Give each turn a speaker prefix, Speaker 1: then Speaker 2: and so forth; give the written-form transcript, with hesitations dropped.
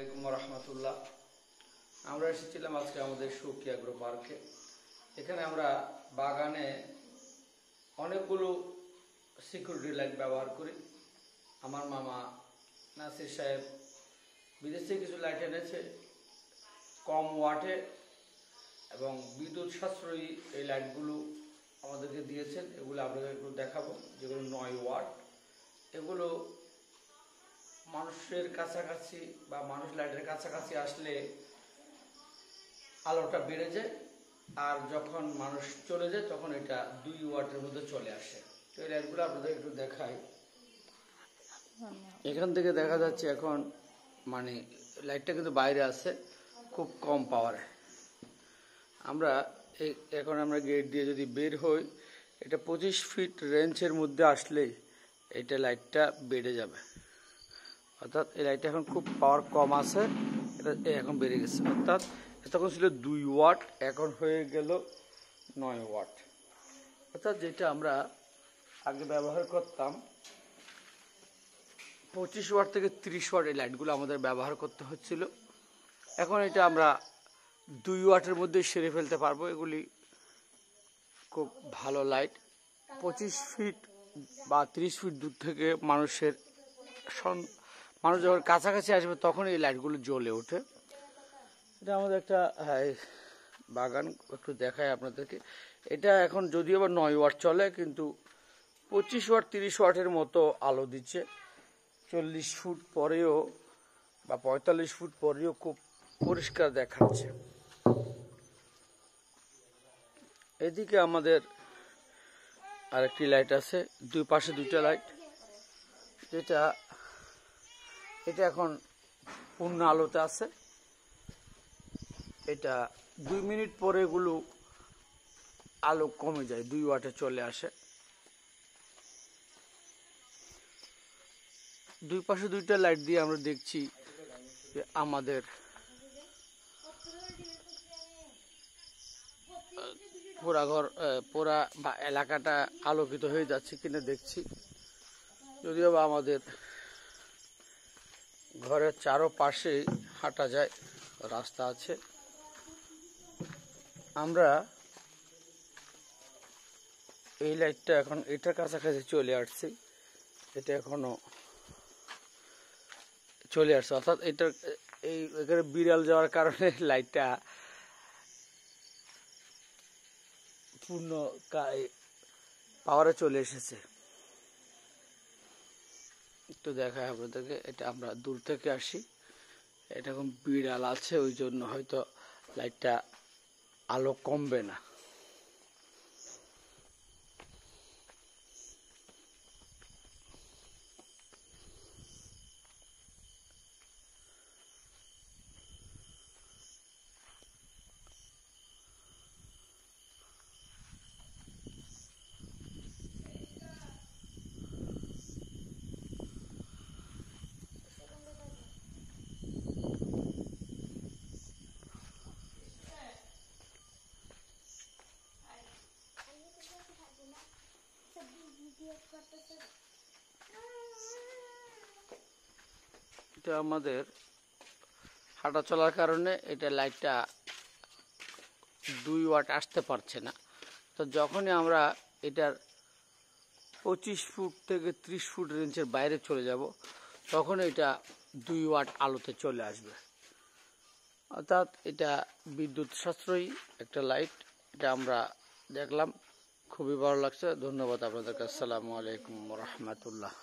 Speaker 1: আলাইকুম রহমতুল্লাহ। আমরা এসেছিলাম আজকে আমাদের সুকি অ্যাগ্রো পার্কে। এখানে আমরা বাগানে অনেকগুলো সিকিউরিটি লাইট ব্যবহার করি। আমার মামা নাসির সাহেব বিদেশ থেকে কিছু লাইট এনেছে, কম ওয়াটে এবং বিদ্যুৎ সাশ্রয়ী এই লাইটগুলো আমাদেরকে দিয়েছেন। এগুলো আপনাদের একটু দেখাবো, যেগুলো 9 ওয়াট। এগুলো মানুষের কাছাকাছি বা মানুষ লাইটের কাছাকাছি আসলে আলোটা বেড়ে যায়, আর যখন মানুষ চলে যায় তখন এটা 2 ওয়াটের মধ্যে চলে আসে। তো এই লাইটগুলো আপনাদের একটু দেখাই। এখান থেকে দেখা যাচ্ছে এখন মানে লাইটটা কিন্তু বাইরে আছে, খুব কম পাওয়ারে। এখন আমরা গেট দিয়ে যদি বের হই, এটা 25 ফিট রেঞ্জের মধ্যে আসলেই এটা লাইটটা বেড়ে যাবে। অর্থাৎ এই লাইটটা এখন খুব পাওয়ার কম আছে, এটা এখন বেড়ে গেছে। অর্থাৎ তখন ছিল 2 ওয়াট, এখন হয়ে গেল 9 ওয়াট। অর্থাৎ যেটা আমরা আগে ব্যবহার করতাম 25 ওয়াট থেকে 30 ওয়াট, এই লাইটগুলো আমাদের ব্যবহার করতে হচ্ছিল। এখন এটা আমরা 2 ওয়াটের মধ্যে সেরে ফেলতে পারবো। এগুলি খুব ভালো লাইট। 25 ফিট বা 30 ফিট দূর থেকে মানুষ যখন কাছাকাছি আসবে তখন এই লাইটগুলো জ্বলে ওঠে। এটা আমাদের একটা বাগান, একটু দেখায় আপনাদেরকে। এটা এখন যদিও বা 9 ওয়াট চলে, কিন্তু 25 ওয়াট 30 ওয়াটের মতো আলো দিচ্ছে। 40 ফুট পরেও বা 45 ফুট পরেও খুব পরিষ্কার দেখাচ্ছে। এদিকে আমাদের আরেকটি লাইট আছে, দুই পাশে দুইটা লাইট। এটা এখন পূর্ণ আলোতে আছে। এটা 2 মিনিট পরে এগুলো আলো কমে যায়, 2 ওয়াটে চলে আসে। দুই পাশে দুইটা লাইট দিয়ে আমরা দেখছি যে আমাদের পুরা বা এলাকাটা আলোকিত হয়ে যাচ্ছে কিনা দেখছি। যদিও বা আমাদের ঘরের চারপাশে হাঁটা যায়, রাস্তা আছে। আমরা এই লাইটটা এখন এটার কাছাকাছি চলে আসছি, এটা এখনো চলে আসছে। অর্থাৎ এখানে বিড়াল যাওয়ার কারণে লাইটটা পূর্ণ পাওয়ারে চলে এসেছে। একটু দেখায় আপনাদেরকে, এটা আমরা দূর থেকে আসি। এটা এখন বিড়াল আছে, ওই জন্য হয়তো লাইটটা আলো কমবে না। এটা আমাদের হাঁটা চলার কারণে এটা লাইটটা 2 ওয়াট আসতে পারছে না। তো যখনই আমরা এটার 25 ফুট থেকে 30 ফুট রেঞ্জের বাইরে চলে যাব, তখন এটা 2 ওয়াট আলোতে চলে আসবে। অর্থাৎ এটা বিদ্যুৎ সাশ্রয়ী একটা লাইট। এটা আমরা দেখলাম, খুবই ভালো লাগছে। ধন্যবাদ আপনাদেরকে। আসসালামু আলাইকুম রহমতুল্লাহ।